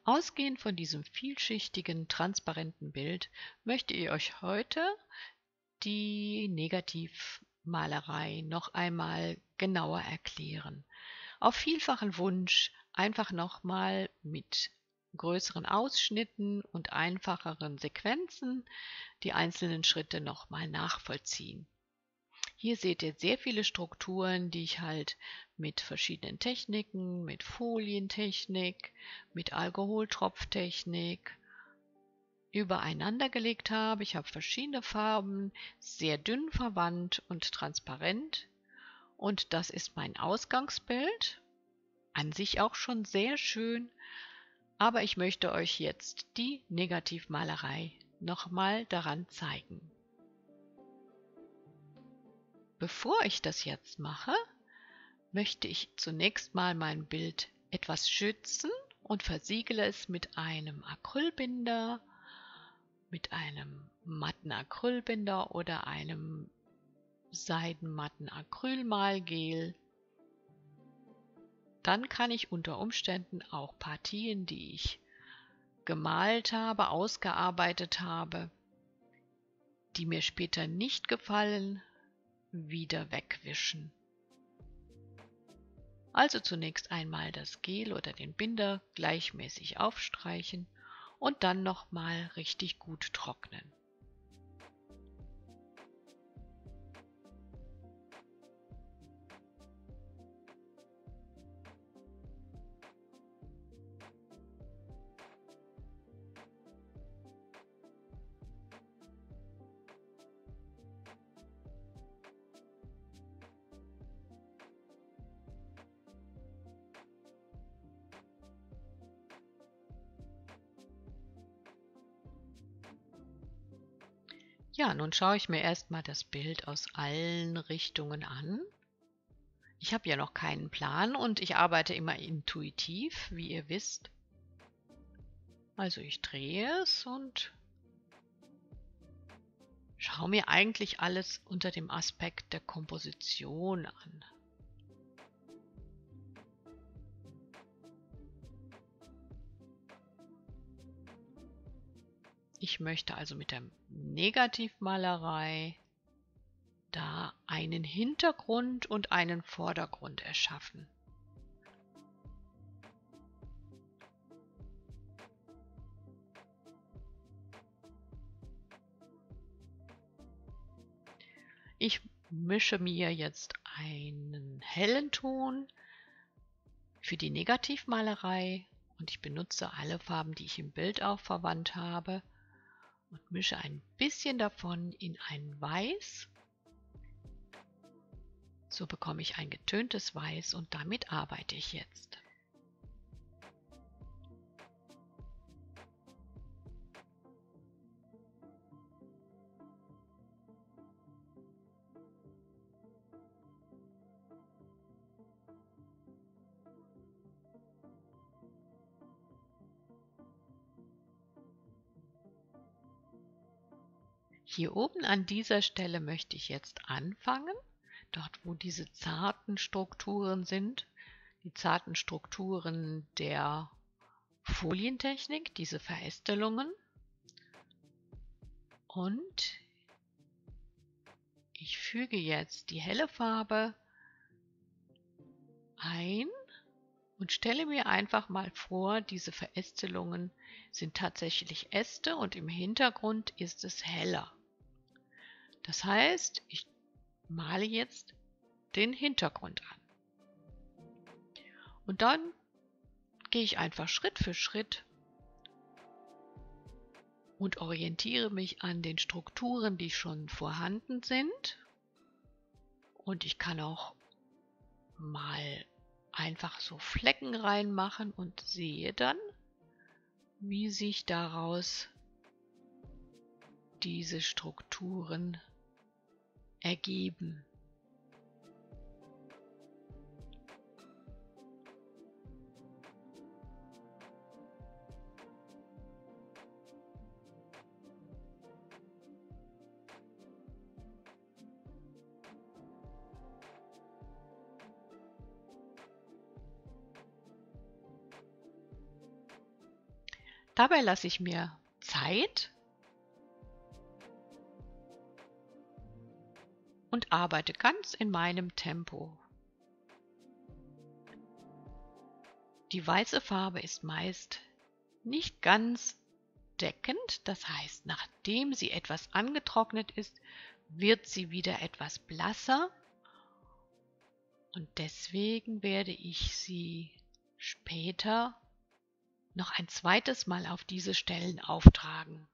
Ausgehend von diesem vielschichtigen, transparenten Bild möchte ich euch heute die Negativmalerei noch einmal genauer erklären. Auf vielfachen Wunsch einfach nochmal mit größeren Ausschnitten und einfacheren Sequenzen die einzelnen Schritte nochmal nachvollziehen. Hier seht ihr sehr viele Strukturen, die ich halt mit verschiedenen Techniken, mit Folientechnik, mit Alkoholtropftechnik übereinander gelegt habe. Ich habe verschiedene Farben, sehr dünn verwandt und transparent. Und das ist mein Ausgangsbild. An sich auch schon sehr schön, aber ich möchte euch jetzt die Negativmalerei nochmal daran zeigen. Bevor ich das jetzt mache, möchte ich zunächst mal mein Bild etwas schützen und versiegle es mit einem Acrylbinder, mit einem matten Acrylbinder oder einem seidenmatten Acrylmalgel. Dann kann ich unter Umständen auch Partien, die ich gemalt habe, ausgearbeitet habe, die mir später nicht gefallen, wieder wegwischen. Also zunächst einmal das Gel oder den Binder gleichmäßig aufstreichen und dann nochmal richtig gut trocknen. Ja, nun schaue ich mir erstmal das Bild aus allen Richtungen an. Ich habe ja noch keinen Plan und ich arbeite immer intuitiv, wie ihr wisst. Also ich drehe es und schaue mir eigentlich alles unter dem Aspekt der Komposition an. Ich möchte also mit der Negativmalerei da einen Hintergrund und einen Vordergrund erschaffen. Ich mische mir jetzt einen hellen Ton für die Negativmalerei und ich benutze alle Farben, die ich im Bild auch verwandt habe und mische ein bisschen davon in ein Weiß. So bekomme ich ein getöntes Weiß und damit arbeite ich jetzt. Hier oben an dieser Stelle möchte ich jetzt anfangen, dort wo diese zarten Strukturen sind, die zarten Strukturen der Folientechnik, diese Verästelungen. Und ich füge jetzt die helle Farbe ein und stelle mir einfach mal vor, diese Verästelungen sind tatsächlich Äste und im Hintergrund ist es heller. Das heißt, ich male jetzt den Hintergrund an. Und dann gehe ich einfach Schritt für Schritt und orientiere mich an den Strukturen, die schon vorhanden sind. Und ich kann auch mal einfach so Flecken reinmachen und sehe dann, wie sich daraus diese Strukturen ergeben. Dabei lasse ich mir Zeit und arbeite ganz in meinem Tempo. Die weiße Farbe ist meist nicht ganz deckend, das heißt, nachdem sie etwas angetrocknet ist, wird sie wieder etwas blasser und deswegen werde ich sie später noch ein zweites Mal auf diese Stellen auftragen.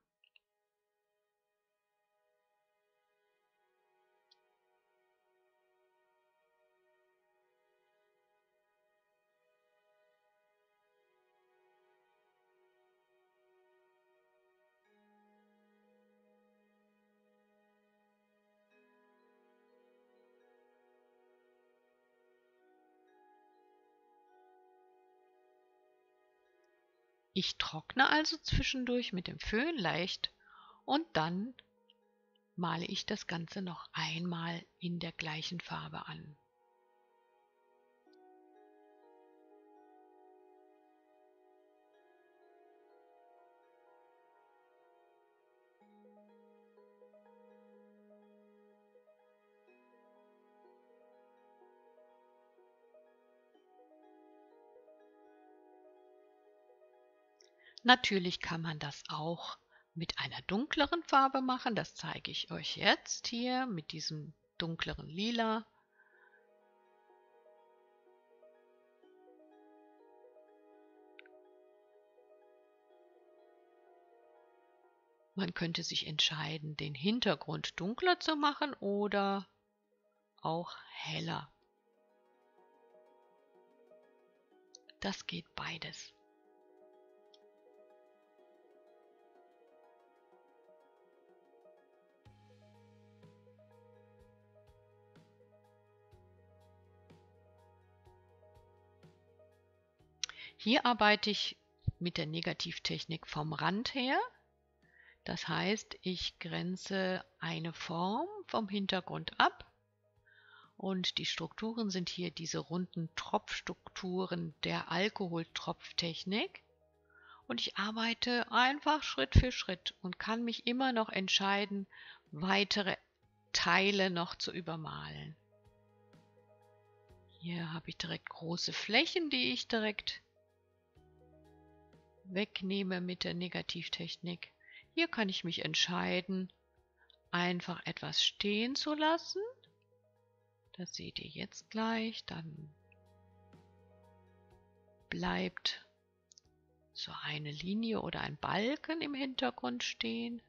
Ich trockne also zwischendurch mit dem Föhn leicht und dann male ich das Ganze noch einmal in der gleichen Farbe an. Natürlich kann man das auch mit einer dunkleren Farbe machen. Das zeige ich euch jetzt hier mit diesem dunkleren Lila. Man könnte sich entscheiden, den Hintergrund dunkler zu machen oder auch heller. Das geht beides. Hier arbeite ich mit der Negativtechnik vom Rand her. Das heißt, ich grenze eine Form vom Hintergrund ab und die Strukturen sind hier diese runden Tropfstrukturen der Alkoholtropftechnik und ich arbeite einfach Schritt für Schritt und kann mich immer noch entscheiden, weitere Teile noch zu übermalen. Hier habe ich direkt große Flächen, die ich direkt wegnehme mit der Negativtechnik. Hier kann ich mich entscheiden, einfach etwas stehen zu lassen. Das seht ihr jetzt gleich. Dann bleibt so eine Linie oder ein Balken im Hintergrund stehen.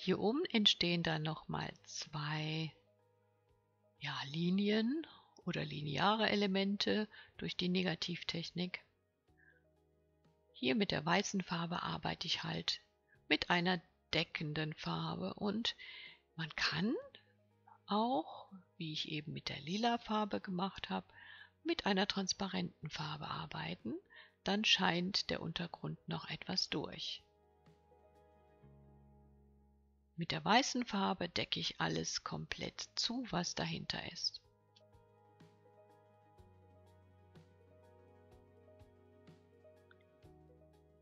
Hier oben entstehen dann nochmal zwei Linien oder lineare Elemente durch die Negativtechnik. Hier mit der weißen Farbe arbeite ich halt mit einer deckenden Farbe und man kann auch, wie ich eben mit der lila Farbe gemacht habe, mit einer transparenten Farbe arbeiten. Dann scheint der Untergrund noch etwas durch. Mit der weißen Farbe decke ich alles komplett zu, was dahinter ist.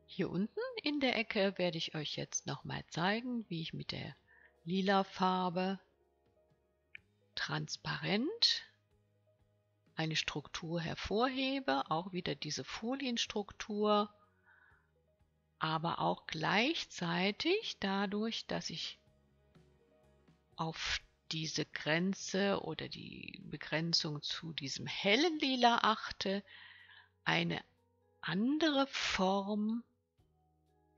Hier unten in der Ecke werde ich euch jetzt nochmal zeigen, wie ich mit der lila Farbe transparent eine Struktur hervorhebe, auch wieder diese Folienstruktur, aber auch gleichzeitig dadurch, dass ich auf diese Grenze oder die Begrenzung zu diesem hellen Lila achte, eine andere Form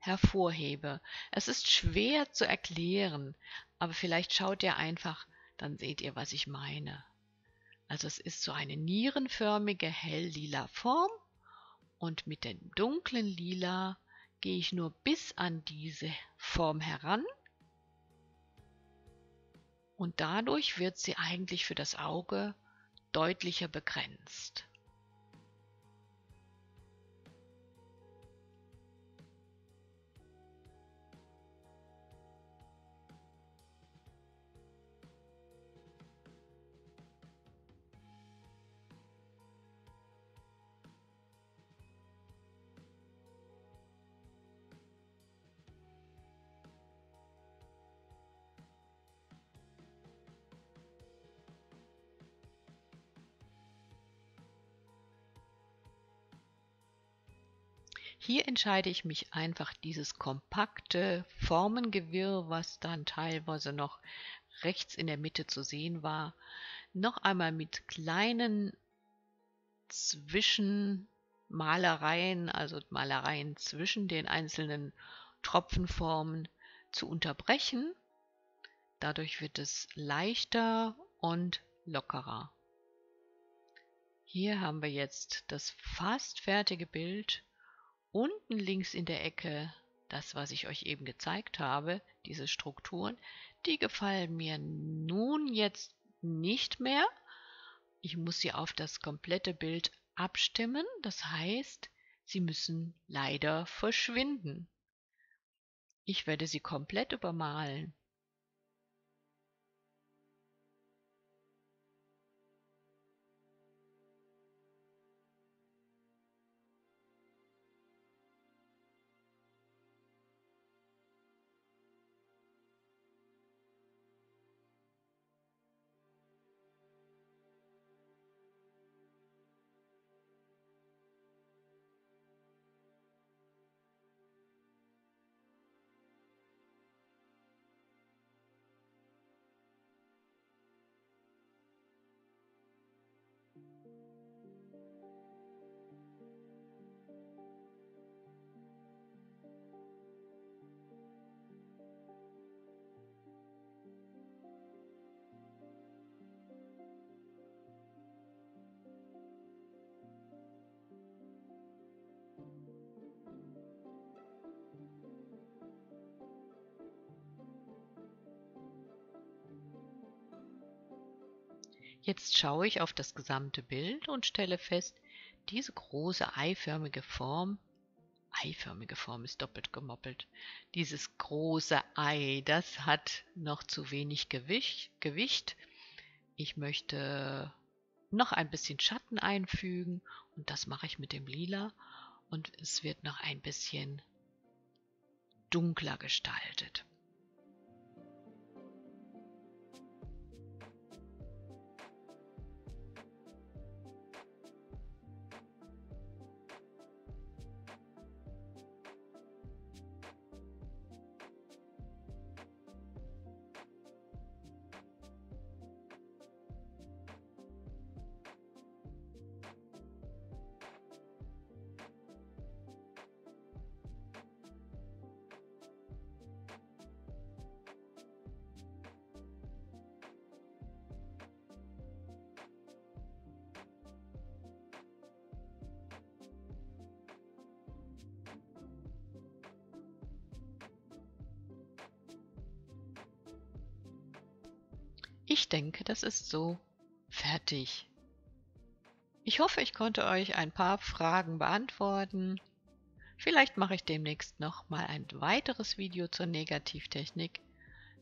hervorhebe. Es ist schwer zu erklären, aber vielleicht schaut ihr einfach, dann seht ihr, was ich meine. Also es ist so eine nierenförmige hell-lila Form Und mit dem dunklen Lila gehe ich nur bis an diese Form heran. Und dadurch wird sie eigentlich für das Auge deutlicher begrenzt. Hier entscheide ich mich einfach, dieses kompakte Formengewirr, was dann teilweise noch rechts in der Mitte zu sehen war, noch einmal mit kleinen Zwischenmalereien, also Malereien zwischen den einzelnen Tropfenformen zu unterbrechen. Dadurch wird es leichter und lockerer. Hier haben wir jetzt das fast fertige Bild. Unten links in der Ecke das, was ich euch eben gezeigt habe, diese Strukturen, die gefallen mir nun jetzt nicht mehr. Ich muss sie auf das komplette Bild abstimmen, das heißt, sie müssen leider verschwinden. Ich werde sie komplett übermalen. Jetzt schaue ich auf das gesamte Bild und stelle fest, diese große eiförmige Form ist doppelt gemoppelt, dieses große Ei, das hat noch zu wenig Gewicht. Ich möchte noch ein bisschen Schatten einfügen und das mache ich mit dem Lila und es wird noch ein bisschen dunkler gestaltet. Ich denke, das ist so fertig. Ich hoffe, ich konnte euch ein paar Fragen beantworten. Vielleicht mache ich demnächst noch mal ein weiteres Video zur Negativtechnik.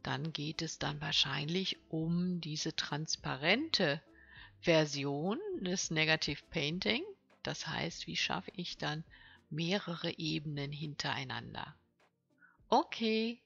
Dann geht es dann wahrscheinlich um diese transparente Version des Negative Painting. Das heißt, wie schaffe ich dann mehrere Ebenen hintereinander? Okay,